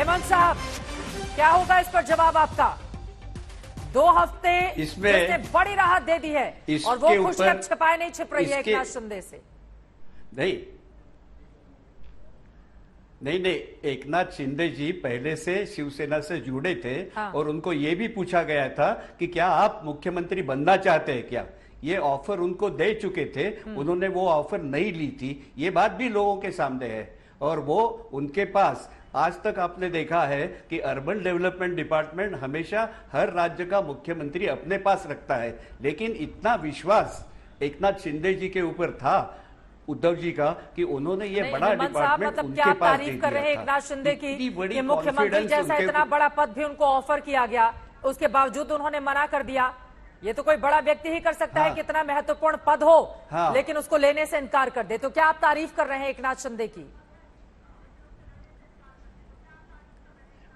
हेमंत साहब, क्या होगा इस पर जवाब आपका? 2 हफ्ते इसमें जिसने बड़ी राहत दे दी है और वो खुशी अब छिपाए नहीं छिप रही है एक नाथ शिंदे से। नहीं, एक नाथ शिंदे जी पहले से शिवसेना से जुड़े थे। हाँ। और उनको ये भी पूछा गया था कि क्या आप मुख्यमंत्री बनना चाहते हैं क्या, ये ऑफर उनको दे चुके थे। उन्होंने वो ऑफर नहीं ली थी, ये बात भी लोगों के सामने है। और वो उनके पास आज तक आपने देखा है कि अर्बन डेवलपमेंट डिपार्टमेंट हमेशा हर राज्य का मुख्यमंत्री अपने पास रखता है, लेकिन इतना विश्वास एक नाथ शिंदे जी के ऊपर था, उद्धव जी का, कि उन्होंने ये बड़ा डिपार्टमेंट मतलब उनके क्या पास तारीफ कर रहे हैं एक नाथ शिंदे की बड़ी मुख्यमंत्री जैसा इतना बड़ा पद भी उनको ऑफर किया गया, उसके बावजूद उन्होंने मना कर दिया। ये तो कोई बड़ा व्यक्ति ही कर सकता है कि इतना महत्वपूर्ण पद हो लेकिन उसको लेने से इनकार कर दे। तो क्या आप तारीफ कर रहे हैं एक नाथ शिंदे की?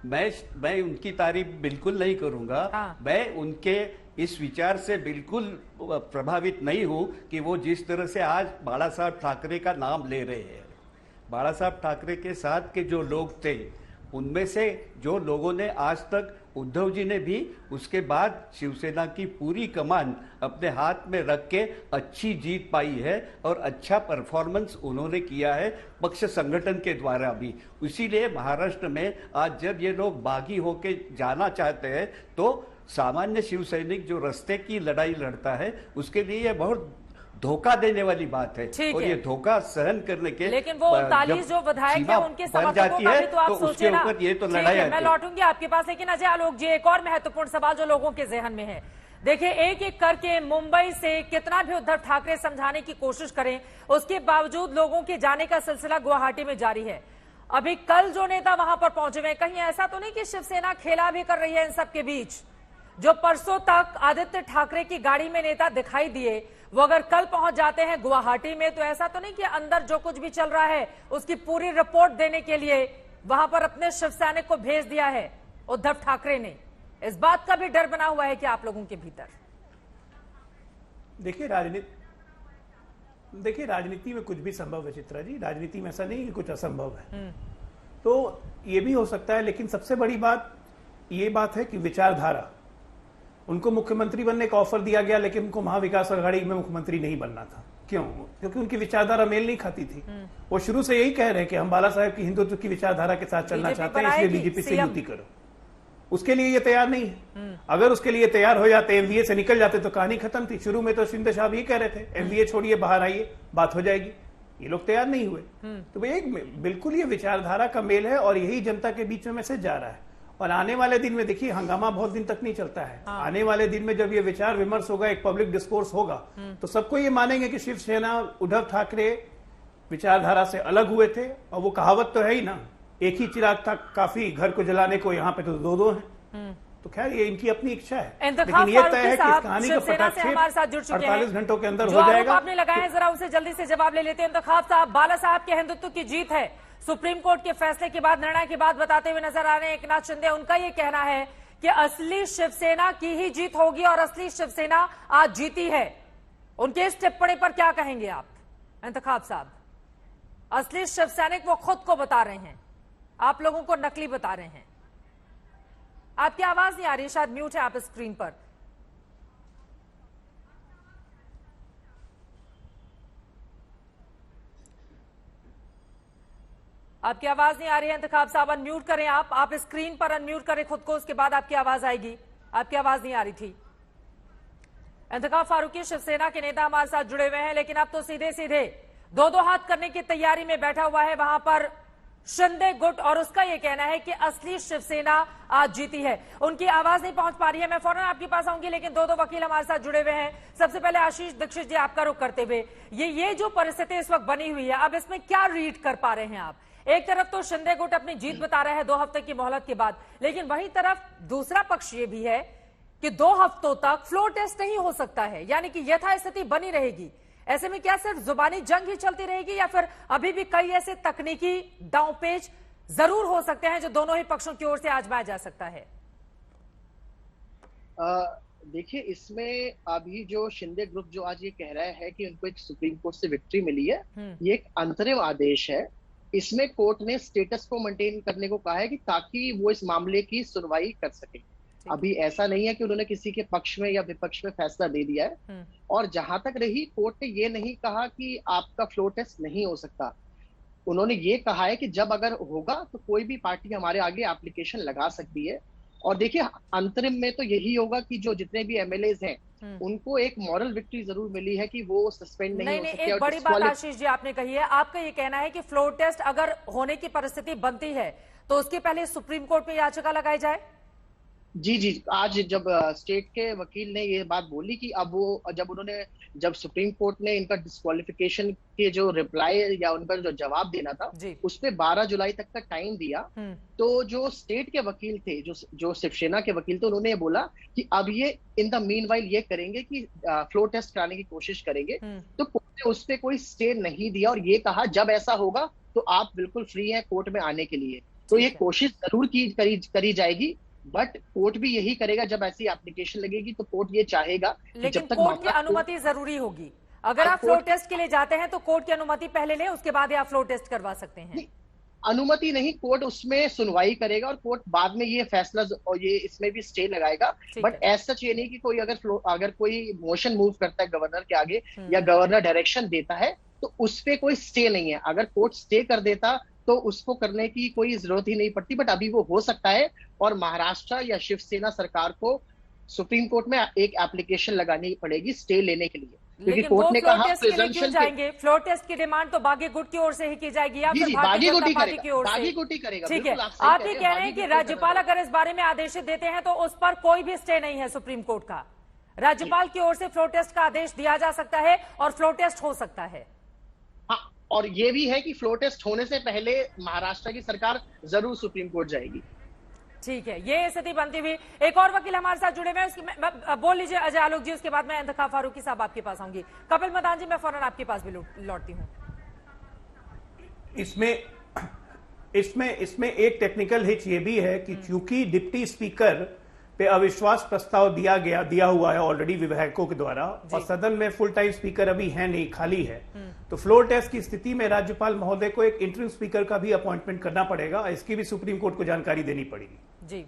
मैं उनकी तारीफ बिल्कुल नहीं करूंगा। मैं उनके इस विचार से बिल्कुल प्रभावित नहीं हूं कि वो जिस तरह से आज बाला साहब ठाकरे का नाम ले रहे हैं। बाला साहब ठाकरे के साथ के जो लोग थे, उनमें से जो लोगों ने आज तक, उद्धव जी ने भी उसके बाद शिवसेना की पूरी कमान अपने हाथ में रख के अच्छी जीत पाई है और अच्छा परफॉर्मेंस उन्होंने किया है पक्ष संगठन के द्वारा भी। इसीलिए महाराष्ट्र में आज जब ये लोग बागी होके जाना चाहते हैं तो सामान्य शिव सैनिक जो रास्ते की लड़ाई लड़ता है उसके लिए ये बहुत धोखा देने वाली बात है। और ये धोखा सहन करने के, लेकिन वो 39 जो विधायक है उनके समर्थकों का भी तो आप सोचिए ना। ये तो लड़ाई है। मैं लौटूंगी आपके पास, लेकिन अजय आलोक जी, एक और महत्वपूर्ण सवाल जो लोगों के जहन में है। देखिए, एक एक करके मुंबई से कितना भी उद्धव ठाकरे समझाने की कोशिश करें, उसके बावजूद लोगों के जाने का सिलसिला गुवाहाटी में जारी है। अभी कल जो नेता वहां पर पहुंचे हुए, कहीं ऐसा तो नहीं कि शिवसेना खेला भी कर रही है इन सबके बीच? जो परसों तक आदित्य ठाकरे की गाड़ी में नेता दिखाई दिए, वो अगर कल पहुंच जाते हैं गुवाहाटी में, तो ऐसा तो नहीं कि अंदर जो कुछ भी चल रहा है उसकी पूरी रिपोर्ट देने के लिए वहां पर अपने शिव सैनिक को भेज दिया है उद्धव ठाकरे ने? इस बात का भी डर बना हुआ है कि आप लोगों के भीतर? देखिए, राजनीति में कुछ भी संभव है चित्रा जी। राजनीति में ऐसा नहीं कि कुछ असंभव है। तो ये भी हो सकता है, लेकिन सबसे बड़ी बात ये बात है कि विचारधारा, उनको मुख्यमंत्री बनने का ऑफर दिया गया लेकिन उनको महाविकास आघाड़ी में मुख्यमंत्री नहीं बनना था। क्यों? क्योंकि उनकी विचारधारा मेल नहीं खाती थी। वो शुरू से यही कह रहे हैं कि हम बाला साहेब की हिंदुत्व की विचारधारा के साथ चलना चाहते हैं, इसलिए बीजेपी से युति करो। उसके लिए ये तैयार नहीं है। अगर उसके लिए तैयार हो जाते, एमवीए से निकल जाते, तो कहानी खत्म थी। शुरू में तो शिंदे साहब ये कह रहे थे, एमवीए छोड़िए, बाहर आइए, बात हो जाएगी। ये लोग तैयार नहीं हुए। तो एक बिल्कुल ये विचारधारा का मेल है और यही जनता के बीच में मैसेज जा रहा है। और आने वाले दिन में देखिए, हंगामा बहुत दिन तक नहीं चलता है। आने वाले दिन में जब ये विचार विमर्श होगा, एक पब्लिक डिस्कोर्स होगा, तो सबको ये मानेंगे कि शिवसेना, उद्धव ठाकरे विचारधारा से अलग हुए थे। और वो कहावत तो है ही ना, एक ही चिराग था काफी घर को जलाने को, यहाँ पे तो दो हैं। तो खैर, ये इनकी अपनी इच्छा है, लेकिन ये तय है कि इस कहानी का पटाक्षेप 48 घंटों के अंदर हो जाएगा। आपने लगाए हैं, जरा उसे जल्दी से जवाब ले लेते हैं। इंतखाब साहब, बाला साहब के हिंदुत्व की जीत है, सुप्रीम कोर्ट के फैसले के बाद, निर्णय के बाद बताते हुए नजर आ रहे हैं एक नाथ शिंदे। उनका ये कहना है कि असली शिवसेना की ही जीत होगी और असली शिवसेना आज जीती है। उनके इस टिप्पणी पर क्या कहेंगे आप इंतखाब साहब? असली शिव सैनिक वो खुद को बता रहे हैं, आप लोगों को नकली बता रहे हैं। आपकी आवाज नहीं आ रही, शायद म्यूट है आप स्क्रीन पर। आपकी आवाज नहीं आ रही है इंतखाब साहब, अनम्यूट करें आप स्क्रीन पर अनम्यूट करें खुद को, उसके बाद आपकी आवाज आएगी। आपकी आवाज नहीं आ रही थी। इंतखाब फारूकी शिवसेना के नेता हमारे साथ जुड़े हुए हैं, लेकिन अब तो सीधे सीधे दो हाथ करने की तैयारी में बैठा हुआ है वहां पर शिंदे गुट, और उसका यह कहना है कि असली शिवसेना आज जीती है। उनकी आवाज नहीं पहुंच पा रही है, मैं फौरन आपके पास आऊंगी, लेकिन दो वकील हमारे साथ जुड़े हुए हैं। सबसे पहले आशीष दीक्षित जी, आपका रुख करते हुए, ये जो परिस्थिति इस वक्त बनी हुई है, अब इसमें क्या रीड कर पा रहे हैं आप? एक तरफ तो शिंदे गुट अपनी जीत बता रहा है 2 हफ्ते की मोहलत के बाद, लेकिन वहीं तरफ दूसरा पक्ष ये भी है कि 2 हफ्तों तक फ्लोर टेस्ट नहीं हो सकता है, यानी कि यथास्थिति बनी रहेगी। ऐसे में क्या सिर्फ जुबानी जंग ही चलती रहेगी, या फिर अभी भी कई ऐसे तकनीकी दांवपेच जरूर हो सकते हैं जो दोनों ही पक्षों की ओर से आजमाया जा सकता है? देखिए, इसमें अभी जो शिंदे ग्रुप जो आज ये कह रहा है कि उनको एक सुप्रीम कोर्ट से विक्ट्री मिली है, ये एक अंतरिम आदेश है इसमें कोर्ट ने स्टेटस को मेंटेन करने को कहा है कि ताकि वो इस मामले की सुनवाई कर सके। अभी ऐसा नहीं है कि उन्होंने किसी के पक्ष में या विपक्ष में फैसला दे दिया है। और जहां तक रही, कोर्ट ने ये नहीं कहा कि आपका फ्लोर टेस्ट नहीं हो सकता। उन्होंने ये कहा है कि जब अगर होगा तो कोई भी पार्टी हमारे आगे एप्लीकेशन लगा सकती है। और देखिए, अंतरिम में तो यही होगा कि जो जितने भी एमएलएज हैं उनको एक मॉरल विक्ट्री जरूर मिली है कि वो सस्पेंड नहीं हो सकते। एक बड़ी बात आशीष जी आपने कही है, आपका ये कहना है कि फ्लोर टेस्ट अगर होने की परिस्थिति बनती है तो उसके पहले सुप्रीम कोर्ट में याचिका लगाई जाए। जी, आज जब स्टेट के वकील ने ये बात बोली कि अब वो जब सुप्रीम कोर्ट ने इनका डिस्क्वालिफिकेशन के जो रिप्लाई या उनका जो जवाब देना था उस पे 12 जुलाई तक का टाइम दिया, तो जो स्टेट के वकील थे, जो शिवसेना के वकील थे, उन्होंने ये बोला कि अब ये इन द मीनवाइल ये करेंगे कि फ्लोर टेस्ट कराने की कोशिश करेंगे। तो कोर्ट ने उस पे कोई स्टे नहीं दिया और ये कहा जब ऐसा होगा तो आप बिल्कुल फ्री हैं कोर्ट में आने के लिए। तो ये कोशिश जरूर करी जाएगी, बट कोर्ट भी यही करेगा जब ऐसी एप्लीकेशन लगेगी तो कोर्ट ये चाहेगा लेकिन जब तक कोर्ट की अनुमति जरूरी होगी। अगर आप फ्लोर टेस्ट के लिए जाते हैं तो कोर्ट की अनुमति पहले ले, उसके बाद ही आप फ्लोर टेस्ट करवा सकते हैं। अनुमति नहीं, कोर्ट उसमें सुनवाई करेगा और कोर्ट बाद में ये फैसला और ये इसमें भी स्टे लगाएगा। बट ऐसा सच ये नहीं कि कोई अगर कोई मोशन मूव करता है गवर्नर के आगे या गवर्नर डायरेक्शन देता है तो उस पर कोई स्टे नहीं है। अगर कोर्ट स्टे कर देता तो उसको करने की कोई जरूरत ही नहीं पड़ती, बट अभी वो हो सकता है। और महाराष्ट्र या शिवसेना सरकार को सुप्रीम कोर्ट में एक एप्लीकेशन लगानी पड़ेगी स्टे लेने के लिए, क्योंकि कोर्ट ने कहा प्रिजम्पशन जाएंगे। फ्लोर टेस्ट की डिमांड तो बागी गुट की ओर से ही की जाएगी या फिर भारतीय जनता पार्टी की ओर से करेगा। ठीक है, आप ये कह रहे हैं कि राज्यपाल अगर इस बारे में आदेश देते हैं तो उस पर कोई भी स्टे नहीं है सुप्रीम कोर्ट का। राज्यपाल की ओर से फ्लोर टेस्ट का आदेश दिया जा सकता है और फ्लोर टेस्ट हो सकता है। और ये भी है कि फ्लोर टेस्ट होने से पहले महाराष्ट्र की सरकार जरूर सुप्रीम कोर्ट जाएगी। ठीक है, ये स्थिति बनती हुई एक और वकील हमारे साथ जुड़े हुए बोल लीजिए अजय आलोक जी, उसके बाद मैं इंतखाब फारूकी साहब आपके पास आऊंगी। कपिल मदान जी, मैं फौरन आपके पास भी लौटती हूँ। इसमें एक टेक्निकल हिच ये भी है कि चूंकि डिप्टी स्पीकर पे अविश्वास प्रस्ताव दिया हुआ है ऑलरेडी विधायकों के द्वारा और सदन में फुल टाइम स्पीकर अभी है नहीं, खाली है, तो फ्लोर टेस्ट की स्थिति में राज्यपाल महोदय को एक इंटरिम स्पीकर का भी अपॉइंटमेंट करना पड़ेगा। इसकी भी सुप्रीम कोर्ट को जानकारी देनी पड़ेगी। जी।